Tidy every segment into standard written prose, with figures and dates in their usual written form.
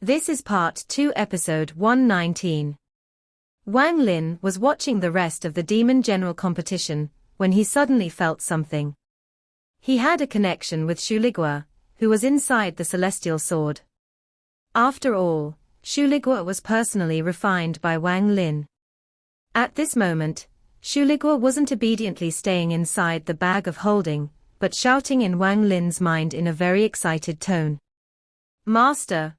This is Part 2 Episode 119. Wang Lin was watching the rest of the Demon General competition when he suddenly felt something. He had a connection with Shuligua, who was inside the Celestial Sword. After all, Shuligua was personally refined by Wang Lin. At this moment, Shuligua wasn't obediently staying inside the bag of holding, but shouting in Wang Lin's mind in a very excited tone. "Master!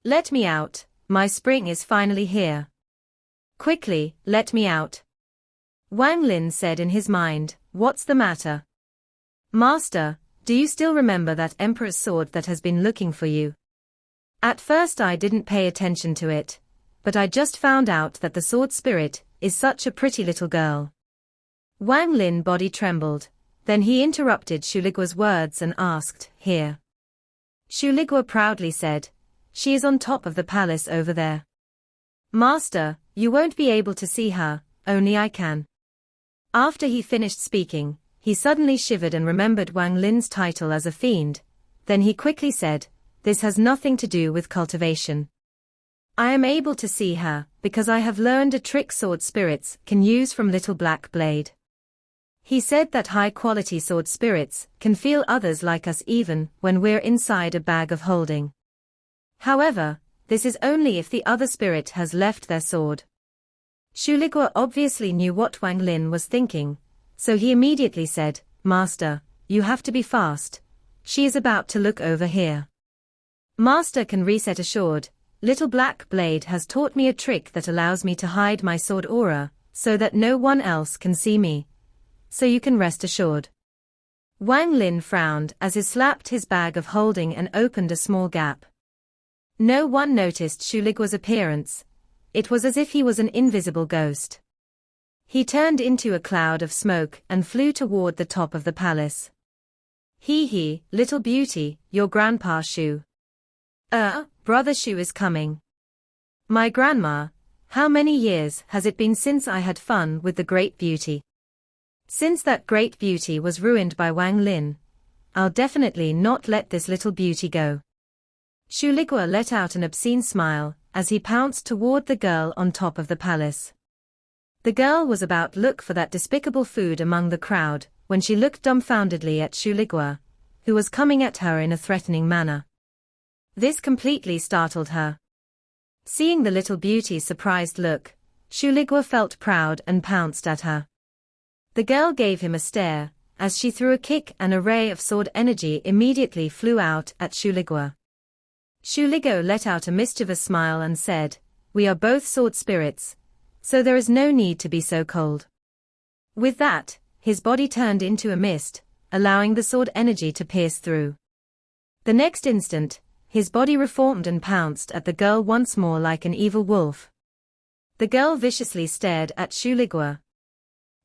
Let me out, my spring is finally here. Quickly, let me out." Wang Lin said in his mind, "What's the matter? Master, do you still remember that Emperor's sword that has been looking for you? At first I didn't pay attention to it, but I just found out that the sword spirit is such a pretty little girl." Wang Lin's body trembled, then he interrupted Shuligua's words and asked, "Here?" Shuligua proudly said, "She is on top of the palace over there. Master, you won't be able to see her, only I can." After he finished speaking, he suddenly shivered and remembered Wang Lin's title as a fiend. Then he quickly said, "This has nothing to do with cultivation. I am able to see her, because I have learned a trick sword spirits can use from Little Black Blade." He said that high-quality sword spirits can feel others like us even when we're inside a bag of holding. However, this is only if the other spirit has left their sword. Shuligua obviously knew what Wang Lin was thinking, so he immediately said, "Master, you have to be fast. She is about to look over here." "Master can reset assured. Little Black Blade has taught me a trick that allows me to hide my sword aura, so that no one else can see me. So you can rest assured." Wang Lin frowned as he slapped his bag of holding and opened a small gap. No one noticed Shuligua's appearance. It was as if he was an invisible ghost. He turned into a cloud of smoke and flew toward the top of the palace. "Hee, little beauty, your grandpa Shu. Brother Shu is coming. My grandma, how many years has it been since I had fun with the great beauty? Since that great beauty was ruined by Wang Lin, I'll definitely not let this little beauty go." Shuligua let out an obscene smile as he pounced toward the girl on top of the palace. The girl was about to look for that despicable food among the crowd when she looked dumbfoundedly at Shuligua, who was coming at her in a threatening manner. This completely startled her. Seeing the little beauty's surprised look, Shuligua felt proud and pounced at her. The girl gave him a stare as she threw a kick and a ray of sword energy immediately flew out at Shuligua. Shuligua let out a mischievous smile and said, "We are both sword spirits, so there is no need to be so cold." With that, his body turned into a mist, allowing the sword energy to pierce through. The next instant, his body reformed and pounced at the girl once more like an evil wolf. The girl viciously stared at Shuligua.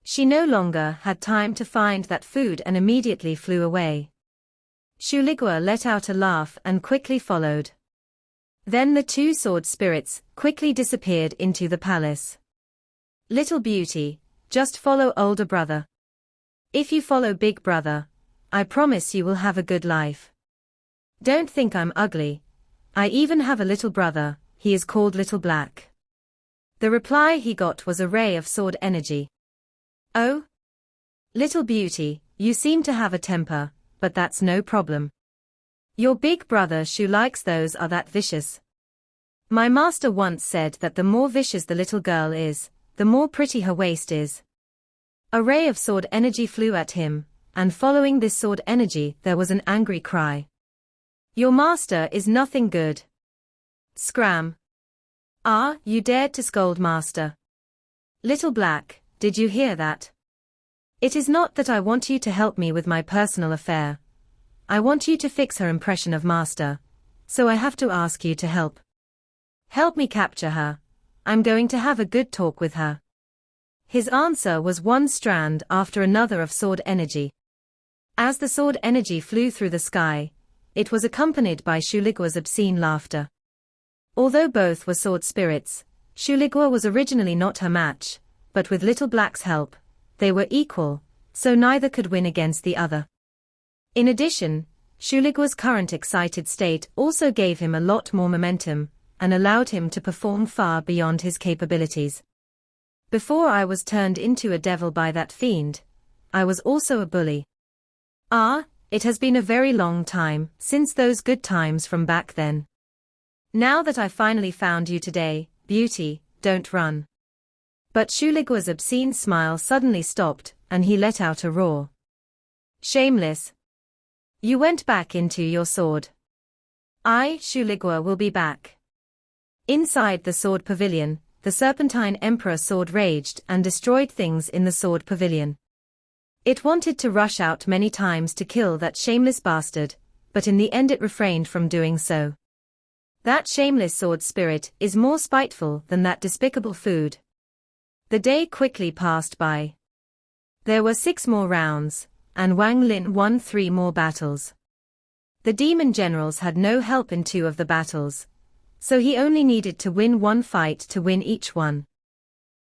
She no longer had time to find that food and immediately flew away. Shuligua let out a laugh and quickly followed. Then the two sword spirits quickly disappeared into the palace. "Little beauty, just follow older brother. If you follow big brother, I promise you will have a good life. Don't think I'm ugly. I even have a little brother, he is called Little Black." The reply he got was a ray of sword energy. "Oh? Little beauty, you seem to have a temper, but that's no problem. Your big brother Shu likes those are that vicious. My master once said that the more vicious the little girl is, the more pretty her waist is." A ray of sword energy flew at him, and following this sword energy there was an angry cry. "Your master is nothing good. Scram! Ah, you dared to scold master. Little Black, did you hear that? It is not that I want you to help me with my personal affair. I want you to fix her impression of master, so I have to ask you to help. Help me capture her. I'm going to have a good talk with her." His answer was one strand after another of sword energy. As the sword energy flew through the sky, it was accompanied by Shuligua's obscene laughter. Although both were sword spirits, Shuligua was originally not her match, but with Little Black's help, they were equal, so neither could win against the other. In addition, Shuligua's current excited state also gave him a lot more momentum, and allowed him to perform far beyond his capabilities. Before I was turned into a devil by that fiend, I was also a bully. It has been a very long time since those good times from back then. Now that I finally found you today, beauty, don't run. But Shuligua's obscene smile suddenly stopped, and he let out a roar. Shameless. You went back into your sword. I, Shuligua, will be back. Inside the sword pavilion, the Serpentine Emperor sword raged and destroyed things in the sword pavilion. It wanted to rush out many times to kill that shameless bastard, but in the end it refrained from doing so. That shameless sword spirit is more spiteful than that despicable food. The day quickly passed by. There were 6 more rounds, and Wang Lin won 3 more battles. The demon generals had no help in 2 of the battles, so he only needed to win 1 fight to win each one.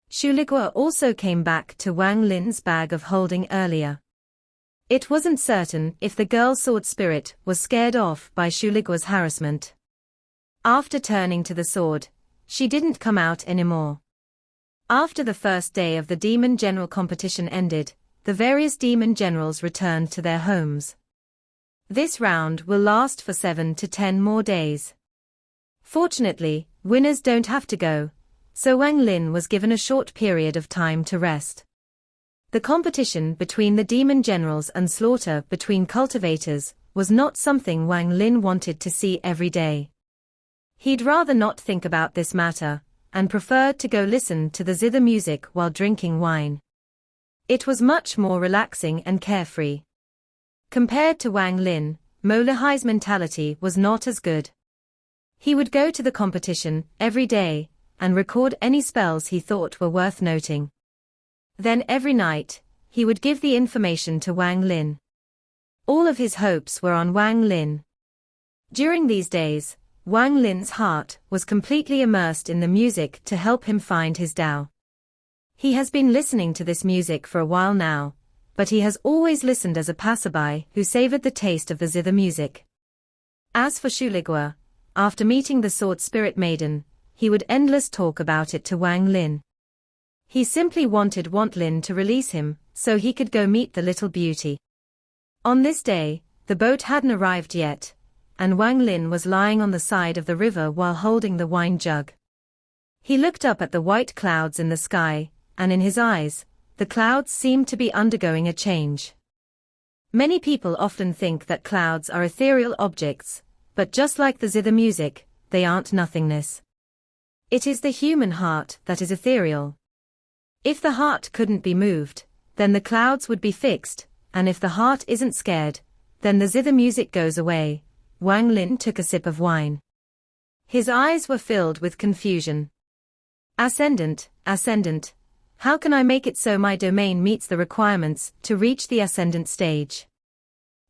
Shuligua also came back to Wang Lin's bag of holding earlier. It wasn't certain if the girl's sword spirit was scared off by Shuligua's harassment. After turning to the sword, she didn't come out anymore. After the first day of the Demon General competition ended, the various demon generals returned to their homes. This round will last for 7 to 10 more days. Fortunately, winners don't have to go, so Wang Lin was given a short period of time to rest. The competition between the demon generals and slaughter between cultivators was not something Wang Lin wanted to see every day. He'd rather not think about this matter, and preferred to go listen to the zither music while drinking wine. It was much more relaxing and carefree. Compared to Wang Lin, Mo Lihai's mentality was not as good. He would go to the competition every day, and record any spells he thought were worth noting. Then every night, he would give the information to Wang Lin. All of his hopes were on Wang Lin. During these days, Wang Lin's heart was completely immersed in the music to help him find his Tao. He has been listening to this music for a while now, but he has always listened as a passerby who savored the taste of the zither music. As for Shuligua, after meeting the sword spirit maiden, he would endless talk about it to Wang Lin. He simply wanted Lin to release him, so he could go meet the little beauty. On this day, the boat hadn't arrived yet, and Wang Lin was lying on the side of the river while holding the wine jug. He looked up at the white clouds in the sky, and in his eyes, the clouds seemed to be undergoing a change. Many people often think that clouds are ethereal objects, but just like the zither music, they aren't nothingness. It is the human heart that is ethereal. If the heart couldn't be moved, then the clouds would be fixed, and if the heart isn't scared, then the zither music goes away. Wang Lin took a sip of wine. His eyes were filled with confusion. Ascendant, ascendant. How can I make it so my domain meets the requirements to reach the ascendant stage?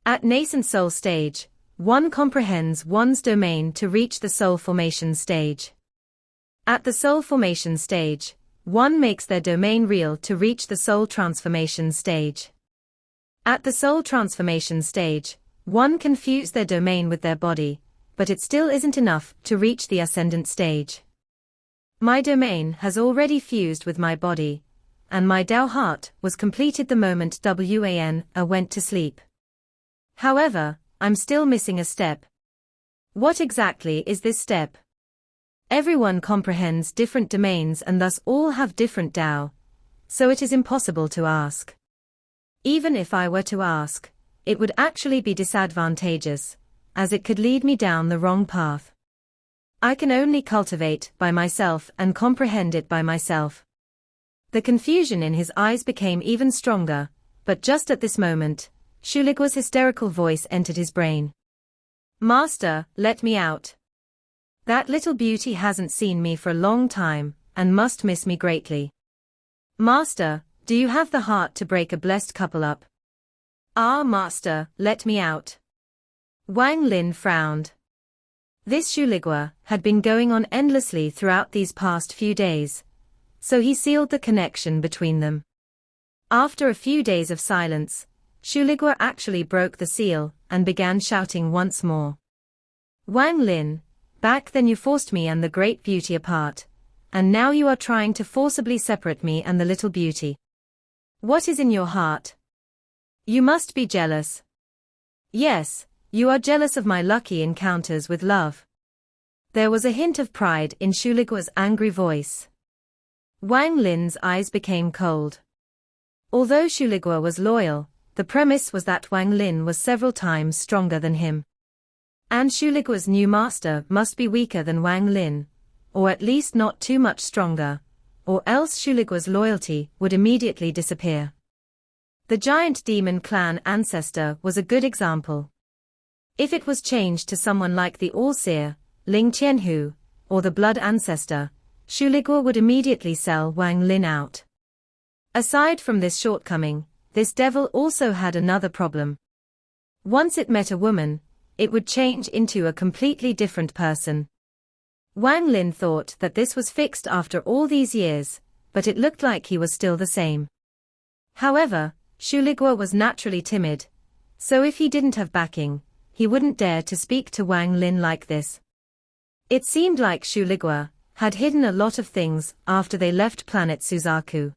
At nascent soul stage, one comprehends one's domain to reach the soul formation stage. At the soul formation stage, one makes their domain real to reach the soul transformation stage. At the soul transformation stage, one can fuse their domain with their body, but it still isn't enough to reach the ascendant stage. My domain has already fused with my body, and my Tao heart was completed the moment Wan went to sleep. However, I'm still missing a step. What exactly is this step? Everyone comprehends different domains and thus all have different Tao, so it is impossible to ask. Even if I were to ask, it would actually be disadvantageous, as it could lead me down the wrong path. I can only cultivate by myself and comprehend it by myself. The confusion in his eyes became even stronger, but just at this moment, Shuligua's hysterical voice entered his brain. Master, let me out. That little beauty hasn't seen me for a long time, and must miss me greatly. Master, do you have the heart to break a blessed couple up? Ah, master, let me out. Wang Lin frowned. This Shuligua had been going on endlessly throughout these past few days, so he sealed the connection between them. After a few days of silence, Shuligwa actually broke the seal, and began shouting once more. Wang Lin, back then you forced me and the great beauty apart, and now you are trying to forcibly separate me and the little beauty. What is in your heart? You must be jealous. Yes, you are jealous of my lucky encounters with love. There was a hint of pride in Shuligwa's angry voice. Wang Lin's eyes became cold. Although Shuligwa was loyal, the premise was that Wang Lin was several times stronger than him. And Shuligwa's new master must be weaker than Wang Lin, or at least not too much stronger, or else Shuligwa's loyalty would immediately disappear. The giant demon clan ancestor was a good example. If it was changed to someone like the All-Seer, Ling Qianhu, or the blood ancestor, Shuligwa would immediately sell Wang Lin out. Aside from this shortcoming, this devil also had another problem. Once it met a woman, it would change into a completely different person. Wang Lin thought that this was fixed after all these years, but it looked like he was still the same. However, Shuligwa was naturally timid, so if he didn't have backing, he wouldn't dare to speak to Wang Lin like this. It seemed like Shuligwa had hidden a lot of things after they left planet Suzaku.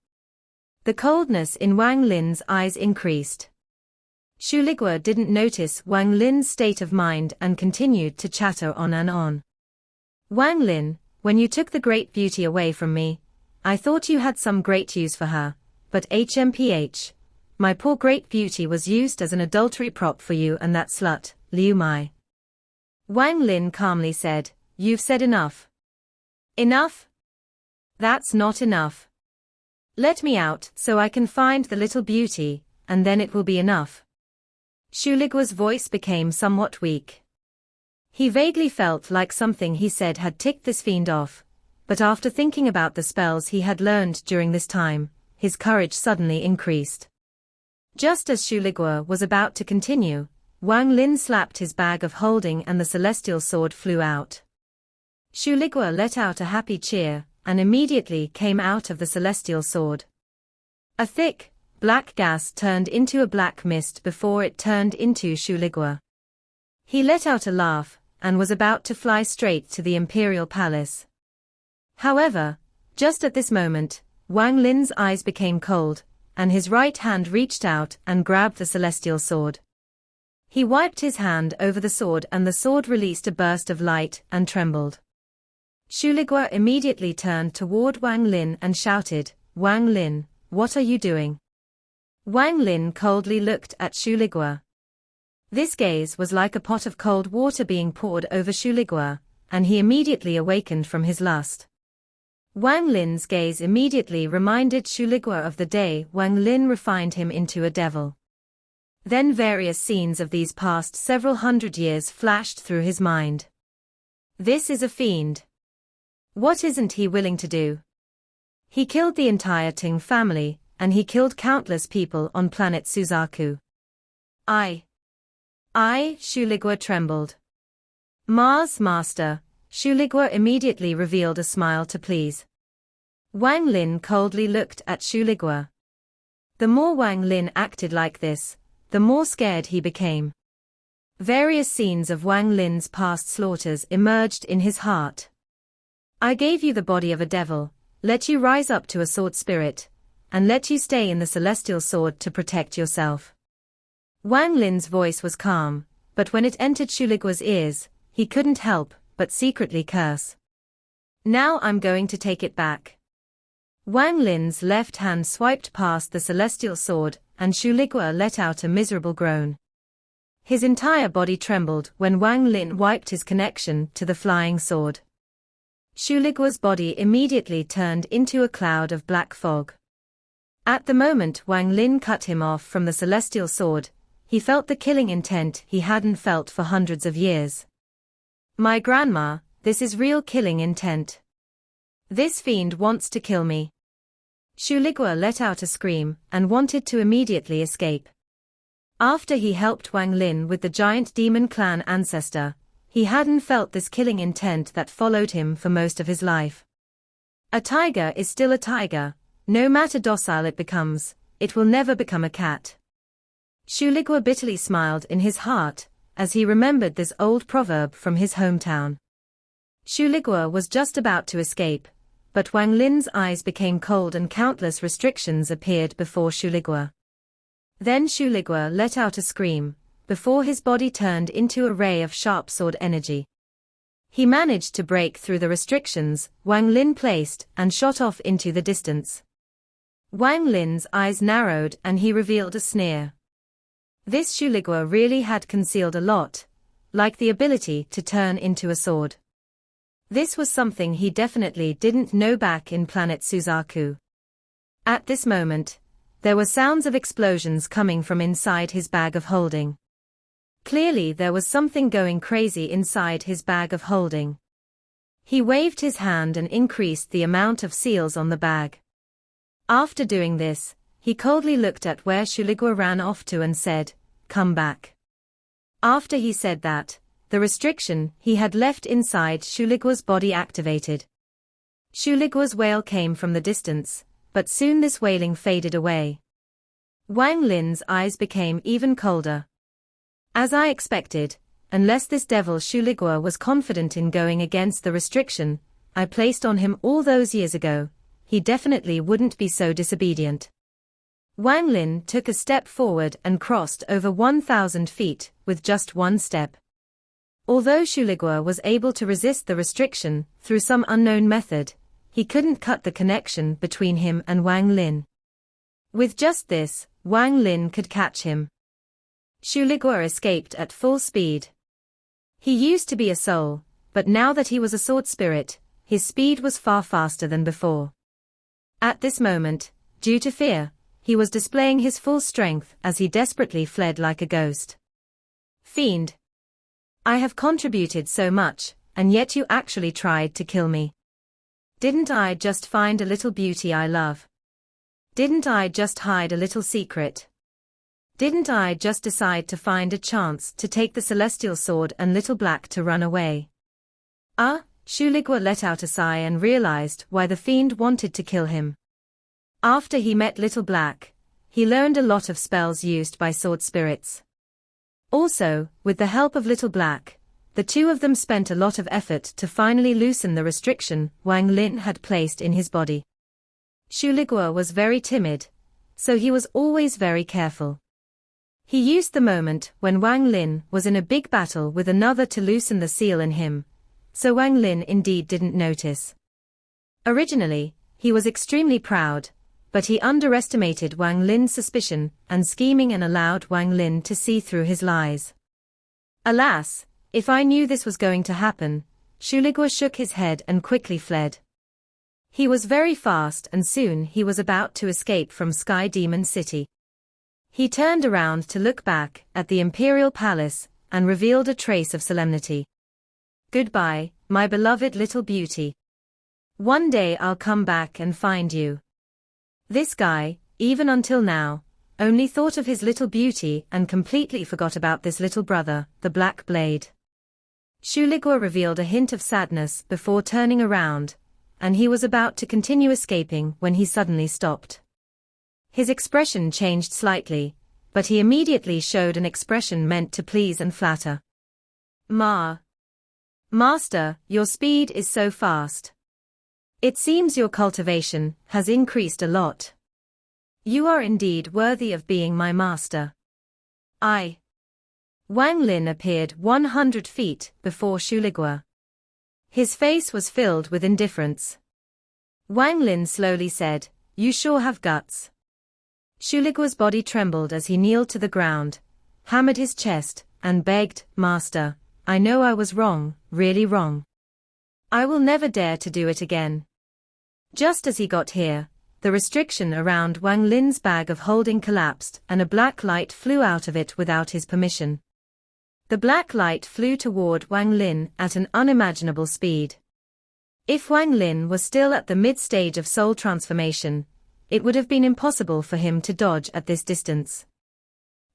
The coldness in Wang Lin's eyes increased. Shuligwa didn't notice Wang Lin's state of mind and continued to chatter on and on. Wang Lin, when you took the great beauty away from me, I thought you had some great use for her, but HMPH, my poor great beauty was used as an adultery prop for you and that slut, Liu Mai. Wang Lin calmly said, you've said enough. Enough? That's not enough. Let me out so I can find the little beauty, and then it will be enough. Shuligwa's voice became somewhat weak. He vaguely felt like something he said had ticked this fiend off, but after thinking about the spells he had learned during this time, his courage suddenly increased. Just as Shuligwa was about to continue, Wang Lin slapped his bag of holding and the celestial sword flew out. Shuligwa let out a happy cheer, and immediately came out of the celestial sword. A thick, black gas turned into a black mist before it turned into Shuligwa. He let out a laugh, and was about to fly straight to the imperial palace. However, just at this moment, Wang Lin's eyes became cold, and his right hand reached out and grabbed the celestial sword. He wiped his hand over the sword and the sword released a burst of light and trembled. Shuligwa immediately turned toward Wang Lin and shouted, Wang Lin, what are you doing? Wang Lin coldly looked at Shuligwa. This gaze was like a pot of cold water being poured over Shuligwa, and he immediately awakened from his lust. Wang Lin's gaze immediately reminded Shuligwa of the day Wang Lin refined him into a devil. Then various scenes of these past several hundred years flashed through his mind. This is a fiend. What isn't he willing to do? He killed the entire Ting family, and he killed countless people on planet Suzaku. Shuligwa trembled. Mars Master, Shuligwa immediately revealed a smile to please. Wang Lin coldly looked at Shuligwa. The more Wang Lin acted like this, the more scared he became. Various scenes of Wang Lin's past slaughters emerged in his heart. I gave you the body of a devil, let you rise up to a sword spirit, and let you stay in the celestial sword to protect yourself. Wang Lin's voice was calm, but when it entered Shuligwa's ears, he couldn't help but secretly curse. Now I'm going to take it back. Wang Lin's left hand swiped past the celestial sword, and Shuligwa let out a miserable groan. His entire body trembled when Wang Lin wiped his connection to the flying sword. Shuligwa's body immediately turned into a cloud of black fog. At the moment Wang Lin cut him off from the celestial sword, he felt the killing intent he hadn't felt for hundreds of years. My grandma, this is real killing intent. This fiend wants to kill me. Shuligwa let out a scream and wanted to immediately escape. After he helped Wang Lin with the giant demon clan ancestor, he hadn't felt this killing intent that followed him for most of his life. A tiger is still a tiger, no matter docile it becomes, it will never become a cat. Shuligwa bitterly smiled in his heart, as he remembered this old proverb from his hometown. Shuligwa was just about to escape, but Wang Lin's eyes became cold and countless restrictions appeared before Shuligwa. Then Shuligwa let out a scream, before his body turned into a ray of sharp sword energy. He managed to break through the restrictions Wang Lin placed and shot off into the distance. Wang Lin's eyes narrowed and he revealed a sneer. This Shuligwa really had concealed a lot, like the ability to turn into a sword. This was something he definitely didn't know back in planet Suzaku. At this moment, there were sounds of explosions coming from inside his bag of holding. Clearly there was something going crazy inside his bag of holding. He waved his hand and increased the amount of seals on the bag. After doing this, he coldly looked at where Shuligwa ran off to and said, "Come back." After he said that, the restriction he had left inside Shuligwa's body activated. Shuligwa's wail came from the distance, but soon this wailing faded away. Wang Lin's eyes became even colder. As I expected, unless this devil Shuligwa was confident in going against the restriction I placed on him all those years ago, he definitely wouldn't be so disobedient. Wang Lin took a step forward and crossed over 1,000 feet with just one step. Although Shuligwa was able to resist the restriction through some unknown method, he couldn't cut the connection between him and Wang Lin. With just this, Wang Lin could catch him. Shuligwa escaped at full speed. He used to be a soul, but now that he was a sword spirit, his speed was far faster than before. At this moment, due to fear, he was displaying his full strength as he desperately fled like a ghost. Fiend! I have contributed so much, and yet you actually tried to kill me. Didn't I just find a little beauty I love? Didn't I just hide a little secret? Didn't I just decide to find a chance to take the celestial sword and Little Black to run away? Shuligwa let out a sigh and realized why the fiend wanted to kill him. After he met Little Black, he learned a lot of spells used by sword spirits. Also, with the help of Little Black, the two of them spent a lot of effort to finally loosen the restriction Wang Lin had placed in his body. Shuligwa was very timid, so he was always very careful. He used the moment when Wang Lin was in a big battle with another to loosen the seal in him, so Wang Lin indeed didn't notice. Originally, he was extremely proud, but he underestimated Wang Lin's suspicion and scheming and allowed Wang Lin to see through his lies. Alas, if I knew this was going to happen, Shuligwa shook his head and quickly fled. He was very fast and soon he was about to escape from Sky Demon City. He turned around to look back at the Imperial Palace and revealed a trace of solemnity. Goodbye, my beloved little beauty. One day I'll come back and find you. This guy, even until now, only thought of his little beauty and completely forgot about this little brother, the Black Blade. Shuligwa revealed a hint of sadness before turning around, and he was about to continue escaping when he suddenly stopped. His expression changed slightly, but he immediately showed an expression meant to please and flatter. Master, your speed is so fast. It seems your cultivation has increased a lot. You are indeed worthy of being my master. Wang Lin appeared 100 feet before Shuligwa. His face was filled with indifference. Wang Lin slowly said, "You sure have guts." Shuligwa's body trembled as he kneeled to the ground, hammered his chest, and begged, "Master, I know I was wrong, really wrong. I will never dare to do it again." Just as he got here, the restriction around Wang Lin's bag of holding collapsed and a black light flew out of it without his permission. The black light flew toward Wang Lin at an unimaginable speed. If Wang Lin was still at the mid-stage of soul transformation, it would have been impossible for him to dodge at this distance.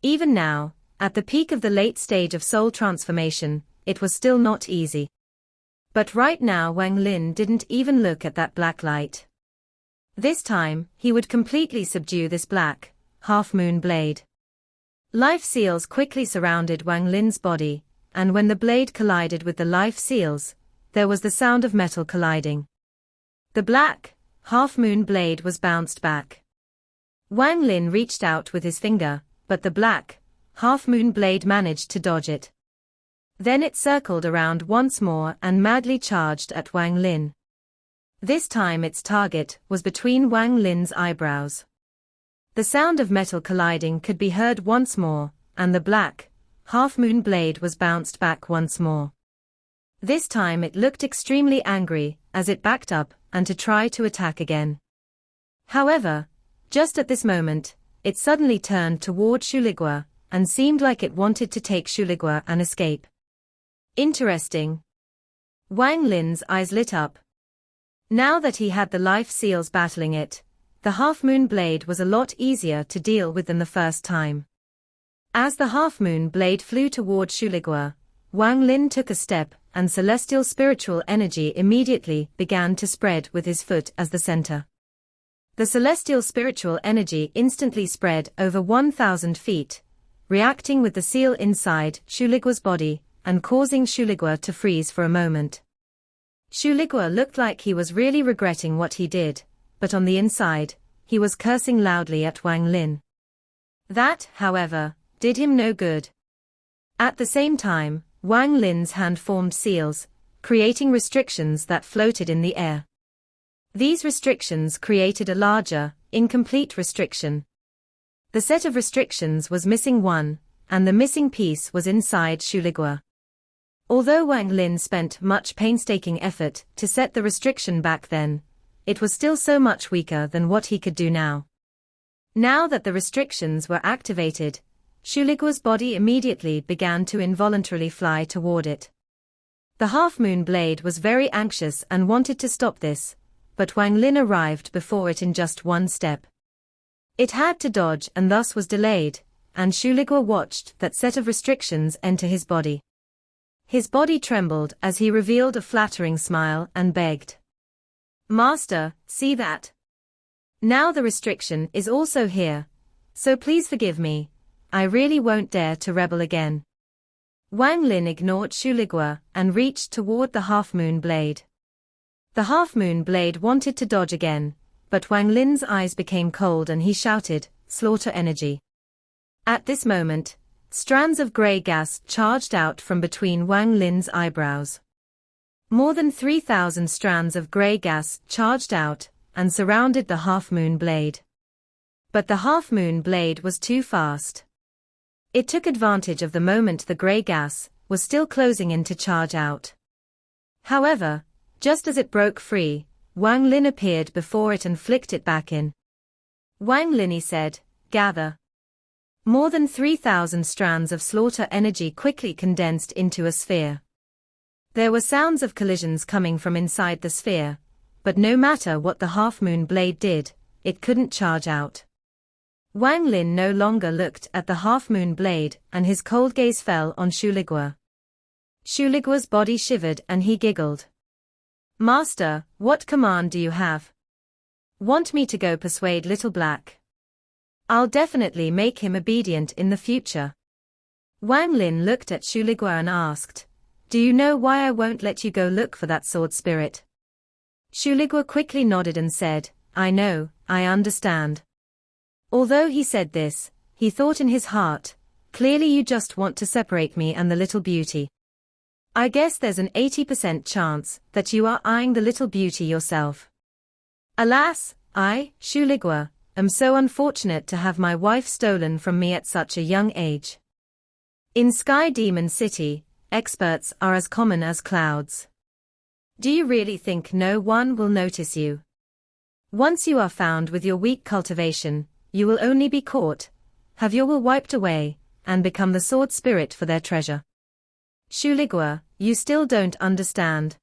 Even now, at the peak of the late stage of soul transformation, it was still not easy. But right now Wang Lin didn't even look at that black light. This time, he would completely subdue this black, half-moon blade. Life seals quickly surrounded Wang Lin's body, and when the blade collided with the life seals, there was the sound of metal colliding. The black, half-moon blade was bounced back. Wang Lin reached out with his finger, but the black, half-moon blade managed to dodge it. Then it circled around once more and madly charged at Wang Lin. This time its target was between Wang Lin's eyebrows. The sound of metal colliding could be heard once more, and the black, half-moon blade was bounced back once more. This time it looked extremely angry as it backed up and to try to attack again. However, just at this moment, it suddenly turned toward Shuligua and seemed like it wanted to take Shuligua and escape. Interesting. Wang Lin's eyes lit up. Now that he had the life seals battling it, the half-moon blade was a lot easier to deal with than the first time. As the half-moon blade flew toward Shuligua, Wang Lin took a step and celestial spiritual energy immediately began to spread with his foot as the center. The celestial spiritual energy instantly spread over 1,000 feet, reacting with the seal inside Shuligua's body and causing Shuligua to freeze for a moment. Shuligua looked like he was really regretting what he did, but on the inside, he was cursing loudly at Wang Lin. That, however, did him no good. At the same time, Wang Lin's hand formed seals, creating restrictions that floated in the air. These restrictions created a larger, incomplete restriction. The set of restrictions was missing one, and the missing piece was inside Shuligua. Although Wang Lin spent much painstaking effort to set the restriction back then, it was still so much weaker than what he could do now. Now that the restrictions were activated, Shuligua's body immediately began to involuntarily fly toward it. The half-moon blade was very anxious and wanted to stop this, but Wang Lin arrived before it in just one step. It had to dodge and thus was delayed, and Shuligua watched that set of restrictions enter his body. His body trembled as he revealed a flattering smile and begged. "Master, see that? Now the restriction is also here, so please forgive me. I really won't dare to rebel again." Wang Lin ignored Shuligua and reached toward the half-moon blade. The half-moon blade wanted to dodge again, but Wang Lin's eyes became cold and he shouted, "Slaughter energy." At this moment, strands of gray gas charged out from between Wang Lin's eyebrows. More than 3,000 strands of gray gas charged out and surrounded the half-moon blade. But the half-moon blade was too fast. It took advantage of the moment the gray gas was still closing in to charge out. However, just as it broke free, Wang Lin appeared before it and flicked it back in. Wang Lin said, "Gather." More than 3,000 strands of slaughter energy quickly condensed into a sphere. There were sounds of collisions coming from inside the sphere, but no matter what the half-moon blade did, it couldn't charge out. Wang Lin no longer looked at the half-moon blade and his cold gaze fell on Shuligua. Shuligua's body shivered and he giggled. "Master, what command do you have? Want me to go persuade Little Black? I'll definitely make him obedient in the future." Wang Lin looked at Shuligua and asked, "Do you know why I won't let you go look for that sword spirit?" Shuligua quickly nodded and said, "I know, I understand." Although he said this, he thought in his heart, "Clearly you just want to separate me and the little beauty. I guess there's an 80% chance that you are eyeing the little beauty yourself." Alas, I, Shuligua, am so unfortunate to have my wife stolen from me at such a young age. In Sky Demon City, experts are as common as clouds. Do you really think no one will notice you? Once you are found with your weak cultivation, you will only be caught, have your will wiped away, and become the sword spirit for their treasure. Shuligua, you still don't understand.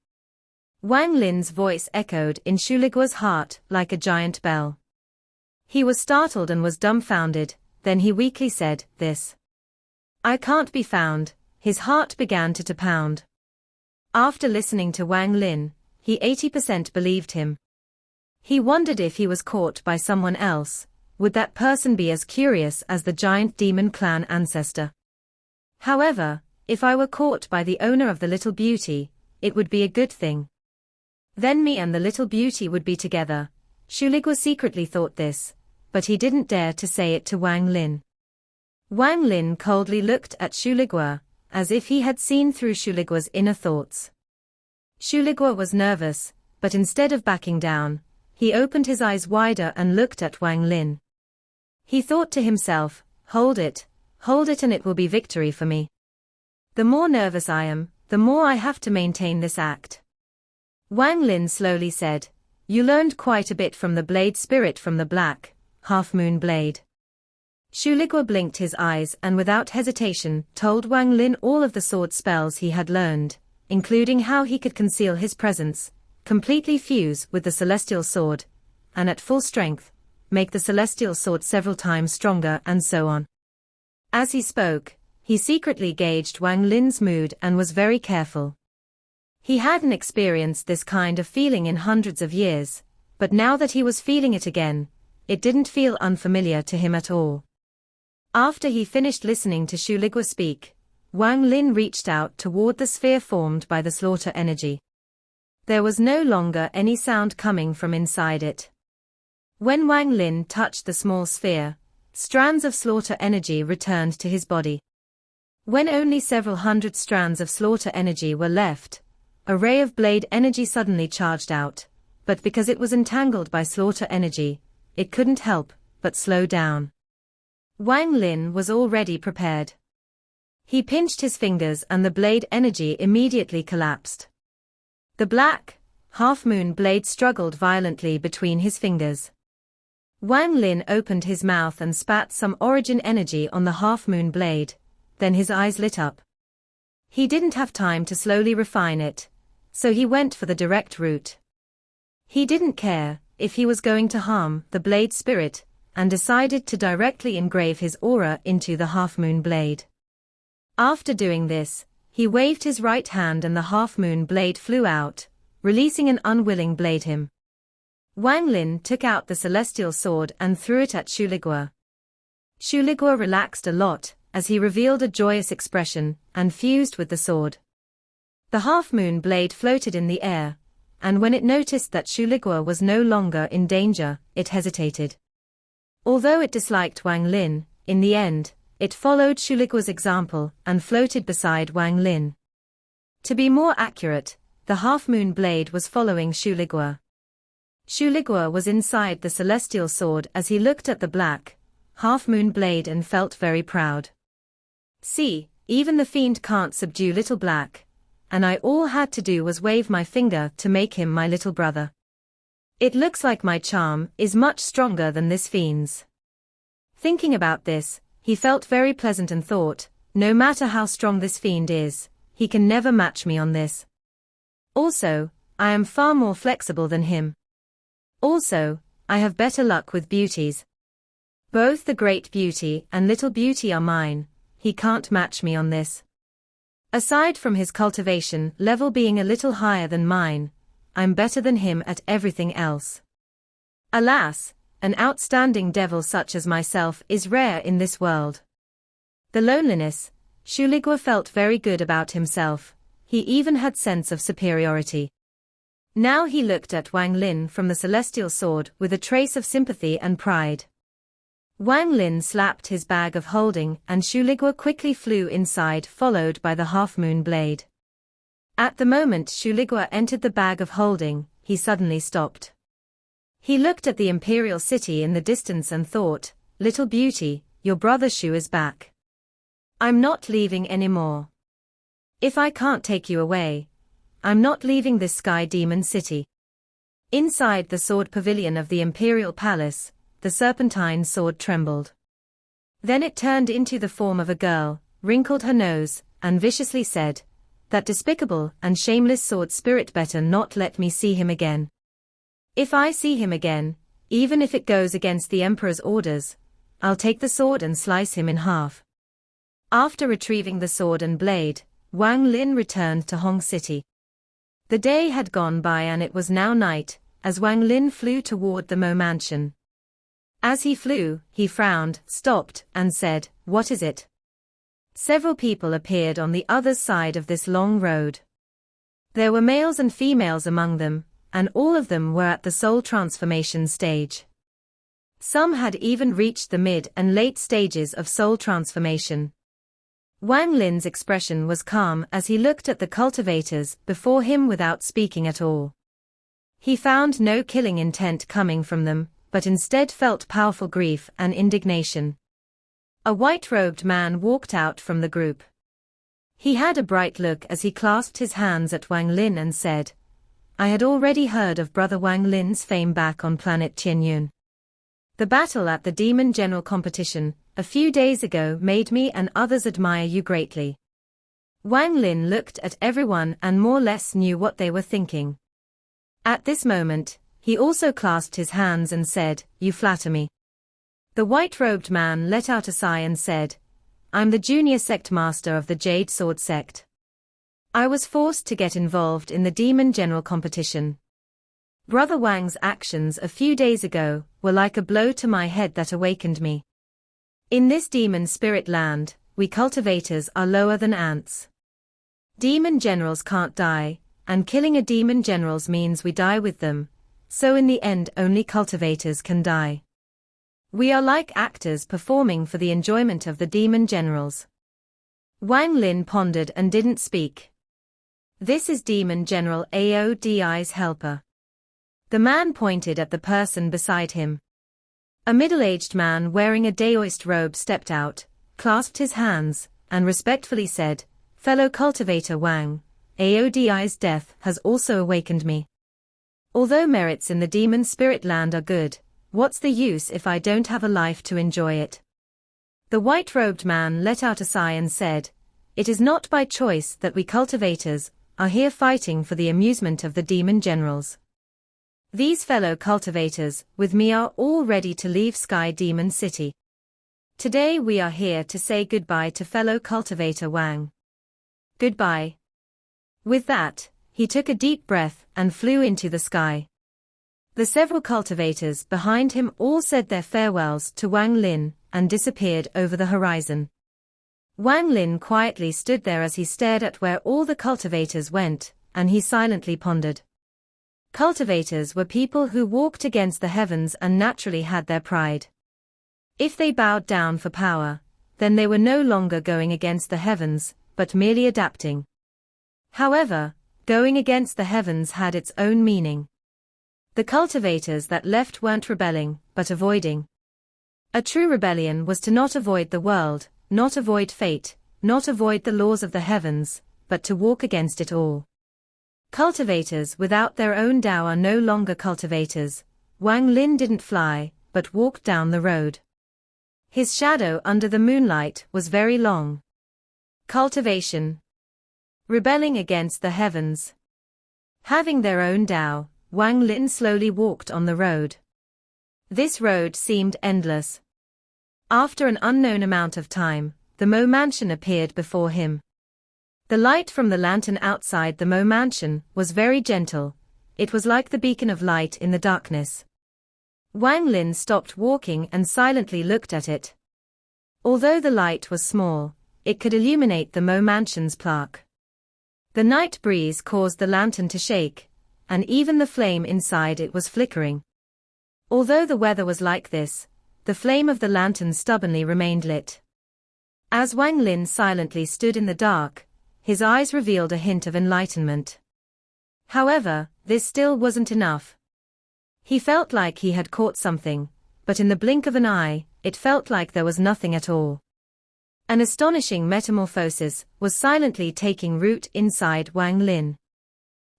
Wang Lin's voice echoed in Shuligua's heart like a giant bell. He was startled and was dumbfounded, then he weakly said, "This. I can't be found." His heart began to pound. After listening to Wang Lin, he 80% believed him. He wondered if he was caught by someone else, would that person be as curious as the giant demon clan ancestor? However, if I were caught by the owner of the little beauty, it would be a good thing. Then me and the little beauty would be together. Shuligwa secretly thought this, but he didn't dare to say it to Wang Lin. Wang Lin coldly looked at Shuligwa, as if he had seen through Shuligwa's inner thoughts. Shuligwa was nervous, but instead of backing down, he opened his eyes wider and looked at Wang Lin. He thought to himself, hold it, and it will be victory for me. The more nervous I am, the more I have to maintain this act. Wang Lin slowly said, you learned quite a bit from the blade spirit from the black, half-moon blade. Shuligwa blinked his eyes and without hesitation told Wang Lin all of the sword spells he had learned, including how he could conceal his presence, completely fuse with the celestial sword, and at full strength, make the celestial sword several times stronger and so on. As he spoke, he secretly gauged Wang Lin's mood and was very careful. He hadn't experienced this kind of feeling in hundreds of years, but now that he was feeling it again, it didn't feel unfamiliar to him at all. After he finished listening to Shuligwa speak, Wang Lin reached out toward the sphere formed by the slaughter energy. There was no longer any sound coming from inside it. When Wang Lin touched the small sphere, strands of slaughter energy returned to his body. When only several hundred strands of slaughter energy were left, a ray of blade energy suddenly charged out, but because it was entangled by slaughter energy, it couldn't help but slow down. Wang Lin was already prepared. He pinched his fingers and the blade energy immediately collapsed. The black, half-moon blade struggled violently between his fingers. Wang Lin opened his mouth and spat some origin energy on the half-moon blade, then his eyes lit up. He didn't have time to slowly refine it, so he went for the direct route. He didn't care if he was going to harm the blade spirit, and decided to directly engrave his aura into the half-moon blade. After doing this, he waved his right hand and the half-moon blade flew out, releasing an unwilling blade him. Wang Lin took out the celestial sword and threw it at Shuligwa. Shuligwa relaxed a lot, as he revealed a joyous expression, and fused with the sword. The half-moon blade floated in the air, and when it noticed that Shuligwa was no longer in danger, it hesitated. Although it disliked Wang Lin, in the end, it followed Shuligwa's example and floated beside Wang Lin. To be more accurate, the half-moon blade was following Shuligwa. Shuligwa was inside the celestial sword as he looked at the black, half-moon blade and felt very proud. See, even the fiend can't subdue little black, and I all had to do was wave my finger to make him my little brother. It looks like my charm is much stronger than this fiend's. Thinking about this, he felt very pleasant and thought, no matter how strong this fiend is, he can never match me on this. Also, I am far more flexible than him. Also, I have better luck with beauties. Both the great beauty and little beauty are mine, he can't match me on this. Aside from his cultivation level being a little higher than mine, I'm better than him at everything else. Alas, an outstanding devil such as myself is rare in this world. The loneliness, Shuligwa felt very good about himself, he even had sense of superiority. Now he looked at Wang Lin from the celestial sword with a trace of sympathy and pride. Wang Lin slapped his bag of holding and Shuligwa quickly flew inside followed by the half-moon blade. At the moment Shuligwa entered the bag of holding, he suddenly stopped. He looked at the imperial city in the distance and thought, little beauty, your brother Shu is back. I'm not leaving anymore. If I can't take you away, I'm not leaving this sky demon city. Inside the sword pavilion of the imperial palace, the serpentine sword trembled. Then it turned into the form of a girl, wrinkled her nose, and viciously said, that despicable and shameless sword spirit better not let me see him again. If I see him again, even if it goes against the emperor's orders, I'll take the sword and slice him in half. After retrieving the sword and blade, Wang Lin returned to Hong City. The day had gone by and it was now night, as Wang Lin flew toward the Mo mansion. As he flew, he frowned, stopped, and said, "What is it?" Several people appeared on the other side of this long road. There were males and females among them, and all of them were at the soul transformation stage. Some had even reached the mid and late stages of soul transformation. Wang Lin's expression was calm as he looked at the cultivators before him without speaking at all. He found no killing intent coming from them, but instead felt powerful grief and indignation. A white-robed man walked out from the group. He had a bright look as he clasped his hands at Wang Lin and said, "I had already heard of Brother Wang Lin's fame back on planet Tianyun. The battle at the Demon General competition a few days ago made me and others admire you greatly." Wang Lin looked at everyone and more or less knew what they were thinking. At this moment, he also clasped his hands and said, "You flatter me." The white-robed man let out a sigh and said, "I'm the junior sect master of the Jade Sword sect. I was forced to get involved in the Demon General competition. Brother Wang's actions a few days ago were like a blow to my head that awakened me. In this demon spirit land, we cultivators are lower than ants. Demon generals can't die, and killing a demon generals means we die with them, so in the end only cultivators can die. We are like actors performing for the enjoyment of the demon generals." Wang Lin pondered and didn't speak. "This is Demon General Aodi's helper." The man pointed at the person beside him. A middle-aged man wearing a Daoist robe stepped out, clasped his hands, and respectfully said, "Fellow cultivator Wang, Aodi's death has also awakened me. Although merits in the demon spirit land are good, what's the use if I don't have a life to enjoy it?" The white-robed man let out a sigh and said, "It is not by choice that we cultivators are here fighting for the amusement of the demon generals. These fellow cultivators with me are all ready to leave Sky Demon City. Today we are here to say goodbye to fellow cultivator Wang. Goodbye." With that, he took a deep breath and flew into the sky. The several cultivators behind him all said their farewells to Wang Lin and disappeared over the horizon. Wang Lin quietly stood there as he stared at where all the cultivators went, and he silently pondered. Cultivators were people who walked against the heavens and naturally had their pride. If they bowed down for power, then they were no longer going against the heavens, but merely adapting. However, going against the heavens had its own meaning. The cultivators that left weren't rebelling, but avoiding. A true rebellion was to not avoid the world, not avoid fate, not avoid the laws of the heavens, but to walk against it all. Cultivators without their own Tao are no longer cultivators. Wang Lin didn't fly, but walked down the road. His shadow under the moonlight was very long. Cultivation. Rebelling against the heavens. Having their own Tao, Wang Lin slowly walked on the road. This road seemed endless. After an unknown amount of time, the Mo mansion appeared before him. The light from the lantern outside the Mo mansion was very gentle. It was like the beacon of light in the darkness. Wang Lin stopped walking and silently looked at it. Although the light was small, it could illuminate the Mo mansion's plaque. The night breeze caused the lantern to shake, and even the flame inside it was flickering. Although the weather was like this, the flame of the lantern stubbornly remained lit. As Wang Lin silently stood in the dark, his eyes revealed a hint of enlightenment. However, this still wasn't enough. He felt like he had caught something, but in the blink of an eye, it felt like there was nothing at all. An astonishing metamorphosis was silently taking root inside Wang Lin.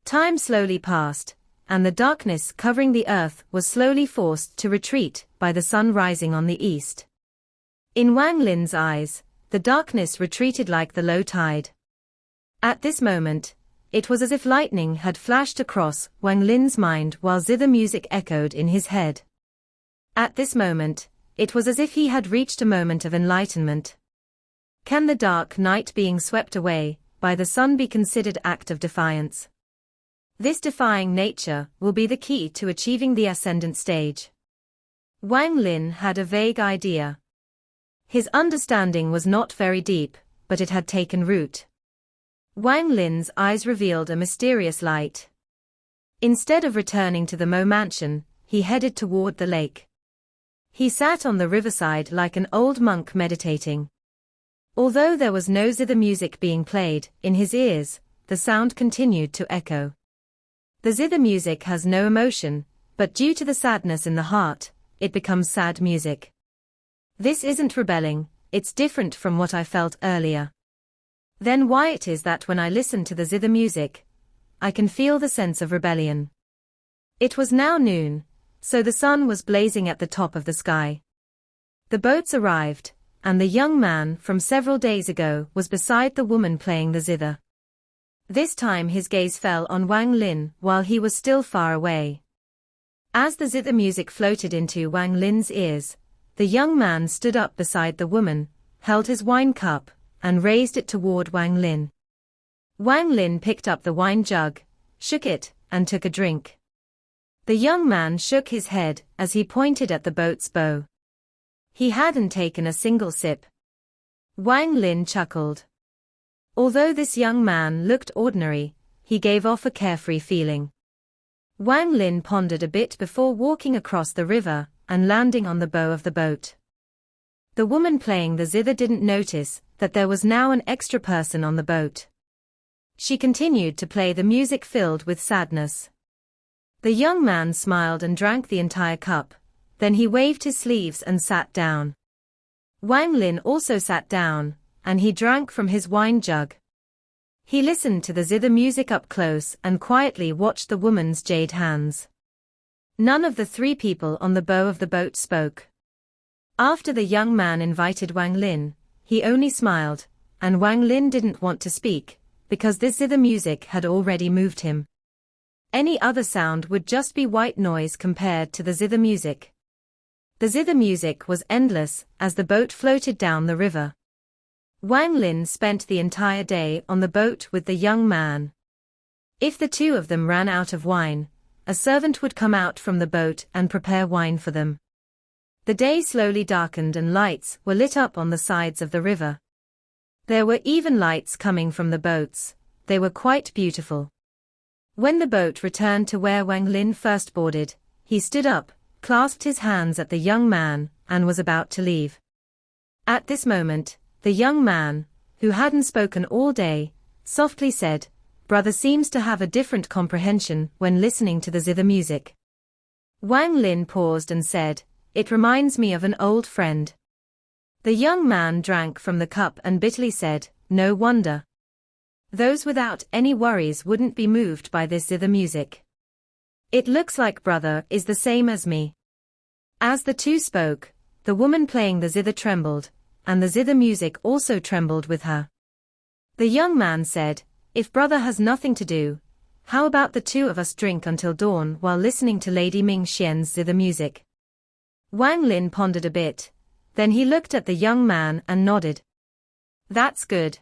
Time slowly passed, and the darkness covering the earth was slowly forced to retreat by the sun rising on the east. In Wang Lin's eyes, the darkness retreated like the low tide. At this moment, it was as if lightning had flashed across Wang Lin's mind while zither music echoed in his head. At this moment, it was as if he had reached a moment of enlightenment. Can the dark night being swept away by the sun be considered act of defiance? This defying nature will be the key to achieving the ascendant stage. Wang Lin had a vague idea. His understanding was not very deep, but it had taken root. Wang Lin's eyes revealed a mysterious light. Instead of returning to the Mo mansion, he headed toward the lake. He sat on the riverside like an old monk meditating. Although there was no zither music being played in his ears, the sound continued to echo. The zither music has no emotion, but due to the sadness in the heart, it becomes sad music. This isn't rebelling, it's different from what I felt earlier. Then why it is that when I listen to the zither music, I can feel the sense of rebellion. It was now noon, so the sun was blazing at the top of the sky. The boats arrived, and the young man from several days ago was beside the woman playing the zither. This time his gaze fell on Wang Lin while he was still far away. As the zither music floated into Wang Lin's ears, the young man stood up beside the woman, held his wine cup, and raised it toward Wang Lin. Wang Lin picked up the wine jug, shook it, and took a drink. The young man shook his head as he pointed at the boat's bow. He hadn't taken a single sip. Wang Lin chuckled. Although this young man looked ordinary, he gave off a carefree feeling. Wang Lin pondered a bit before walking across the river and landing on the bow of the boat. The woman playing the zither didn't notice that there was now an extra person on the boat. She continued to play the music filled with sadness. The young man smiled and drank the entire cup, then he waved his sleeves and sat down. Wang Lin also sat down, and he drank from his wine jug. He listened to the zither music up close and quietly watched the woman's jade hands. None of the three people on the bow of the boat spoke. After the young man invited Wang Lin, he only smiled, and Wang Lin didn't want to speak, because this zither music had already moved him. Any other sound would just be white noise compared to the zither music. The zither music was endless as the boat floated down the river. Wang Lin spent the entire day on the boat with the young man. If the two of them ran out of wine, a servant would come out from the boat and prepare wine for them. The day slowly darkened and lights were lit up on the sides of the river. There were even lights coming from the boats. They were quite beautiful. When the boat returned to where Wang Lin first boarded, he stood up, clasped his hands at the young man, and was about to leave. At this moment, the young man, who hadn't spoken all day, softly said, "Brother seems to have a different comprehension when listening to the zither music." Wang Lin paused and said, "It reminds me of an old friend." The young man drank from the cup and bitterly said, "No wonder. Those without any worries wouldn't be moved by this zither music. It looks like brother is the same as me." As the two spoke, the woman playing the zither trembled, and the zither music also trembled with her. The young man said, "If brother has nothing to do, how about the two of us drink until dawn while listening to Lady Ming Xian's zither music?" Wang Lin pondered a bit, then he looked at the young man and nodded. "That's good."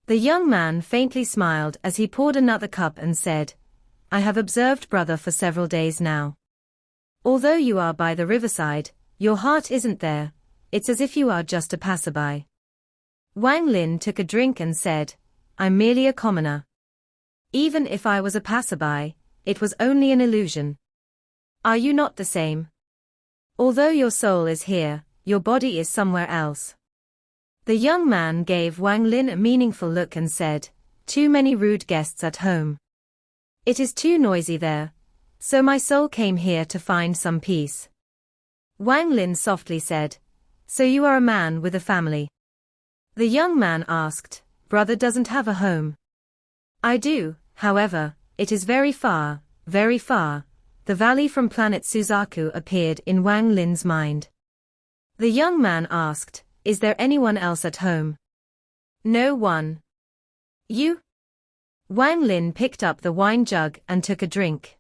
The young man faintly smiled as he poured another cup and said, "I have observed brother for several days now. Although you are by the riverside, your heart isn't there, it's as if you are just a passerby." Wang Lin took a drink and said, "I'm merely a commoner. Even if I was a passerby, it was only an illusion. Are you not the same? Although your soul is here, your body is somewhere else." The young man gave Wang Lin a meaningful look and said, "Too many rude guests at home. It is too noisy there, so my soul came here to find some peace." Wang Lin softly said, "So you are a man with a family?" The young man asked, "Brother doesn't have a home." "I do, however, it is very far, very far." The valley from planet Suzaku appeared in Wang Lin's mind. The young man asked, "Is there anyone else at home?" "No one." "You?" Wang Lin picked up the wine jug and took a drink.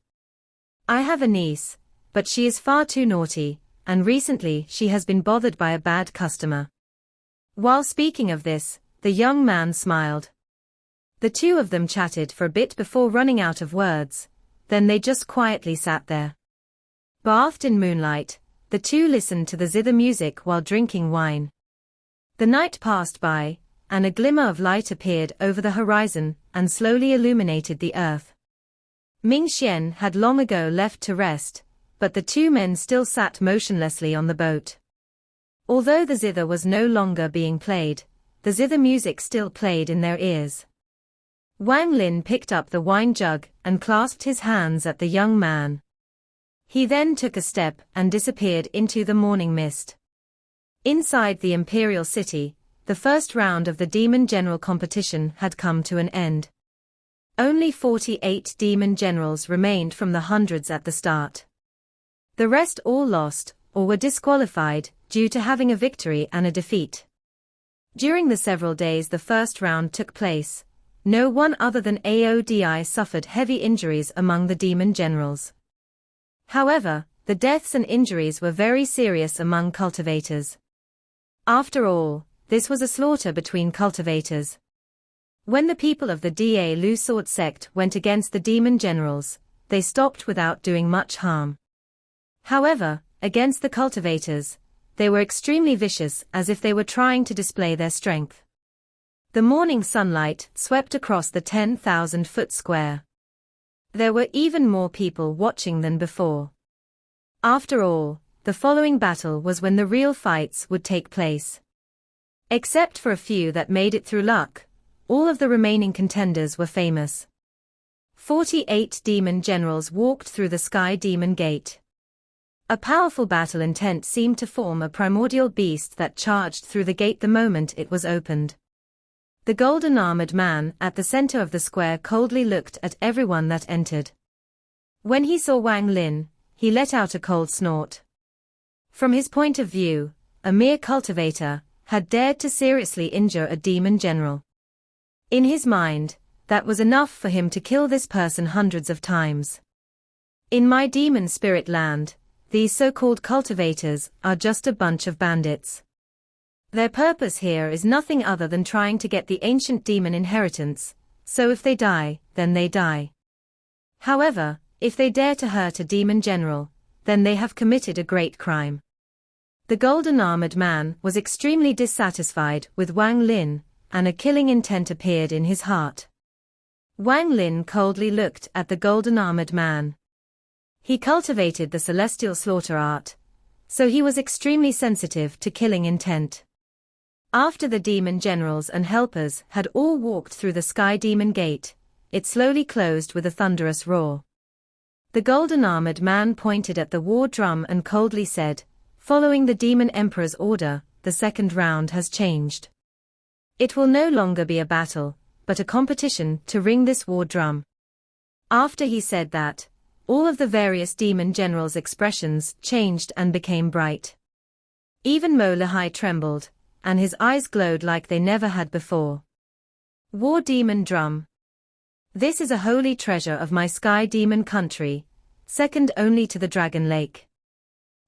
"I have a niece, but she is far too naughty, and recently she has been bothered by a bad customer." While speaking of this, the young man smiled. The two of them chatted for a bit before running out of words, then they just quietly sat there. Bathed in moonlight, the two listened to the zither music while drinking wine. The night passed by, and a glimmer of light appeared over the horizon and slowly illuminated the earth. Ming Xian had long ago left to rest, but the two men still sat motionlessly on the boat. Although the zither was no longer being played, the zither music still played in their ears. Wang Lin picked up the wine jug and clasped his hands at the young man. He then took a step and disappeared into the morning mist. Inside the imperial city, the first round of the demon general competition had come to an end. Only 48 demon generals remained from the hundreds at the start. The rest all lost, or were disqualified, due to having a victory and a defeat. During the several days the first round took place, no one other than Aodi suffered heavy injuries among the demon generals. However, the deaths and injuries were very serious among cultivators. After all, this was a slaughter between cultivators. When the people of the Da Lu sword sect went against the demon generals, they stopped without doing much harm. However, against the cultivators, they were extremely vicious, as if they were trying to display their strength. The morning sunlight swept across the 10,000-foot square. There were even more people watching than before. After all, the following battle was when the real fights would take place. Except for a few that made it through luck, all of the remaining contenders were famous. 48 demon generals walked through the Sky Demon Gate. A powerful battle intent seemed to form a primordial beast that charged through the gate the moment it was opened. The golden-armored man at the center of the square coldly looked at everyone that entered. When he saw Wang Lin, he let out a cold snort. From his point of view, a mere cultivator had dared to seriously injure a demon general. In his mind, that was enough for him to kill this person hundreds of times. In my demon spirit land, these so-called cultivators are just a bunch of bandits. Their purpose here is nothing other than trying to get the ancient demon inheritance, so if they die, then they die. However, if they dare to hurt a demon general, then they have committed a great crime. The golden-armored man was extremely dissatisfied with Wang Lin, and a killing intent appeared in his heart. Wang Lin coldly looked at the golden-armored man. He cultivated the celestial slaughter art, so he was extremely sensitive to killing intent. After the demon generals and helpers had all walked through the Sky Demon Gate, it slowly closed with a thunderous roar. The golden-armored man pointed at the war drum and coldly said, "Following the demon emperor's order, the second round has changed. It will no longer be a battle, but a competition to ring this war drum." After he said that, all of the various demon generals' expressions changed and became bright. Even Mo Lehai trembled, and his eyes glowed like they never had before. War Demon Drum. This is a holy treasure of my Sky Demon country, second only to the Dragon Lake.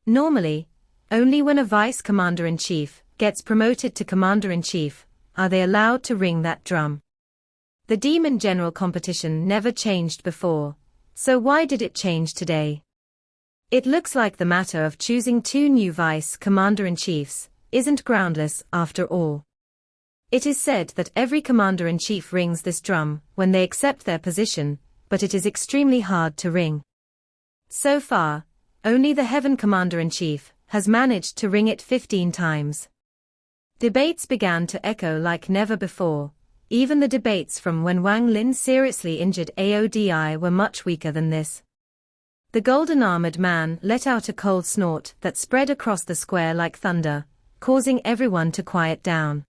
Normally, only when a Vice Commander-in-Chief gets promoted to Commander-in-Chief are they allowed to ring that drum. The Demon General competition never changed before, so why did it change today? It looks like the matter of choosing two new Vice Commander-in-Chiefs isn't groundless after all. It is said that every Commander-in-Chief rings this drum when they accept their position, but it is extremely hard to ring. So far, only the Heaven Commander-in-Chief has managed to ring it 15 times. Debates began to echo like never before. Even the debates from when Wang Lin seriously injured Aodi were much weaker than this. The golden-armored man let out a cold snort that spread across the square like thunder, causing everyone to quiet down.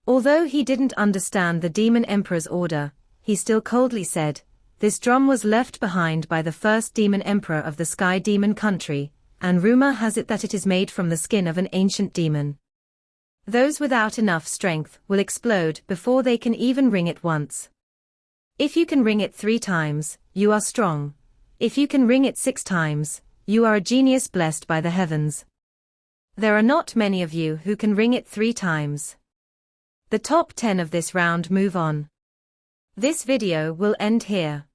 Although he didn't understand the Demon Emperor's order, he still coldly said, "This drum was left behind by the first Demon Emperor of the Sky Demon country, and rumor has it that it is made from the skin of an ancient demon. Those without enough strength will explode before they can even ring it once. If you can ring it 3 times, you are strong. If you can ring it 6 times, you are a genius blessed by the heavens. There are not many of you who can ring it 3 times. The top 10 of this round move on. This video will end here.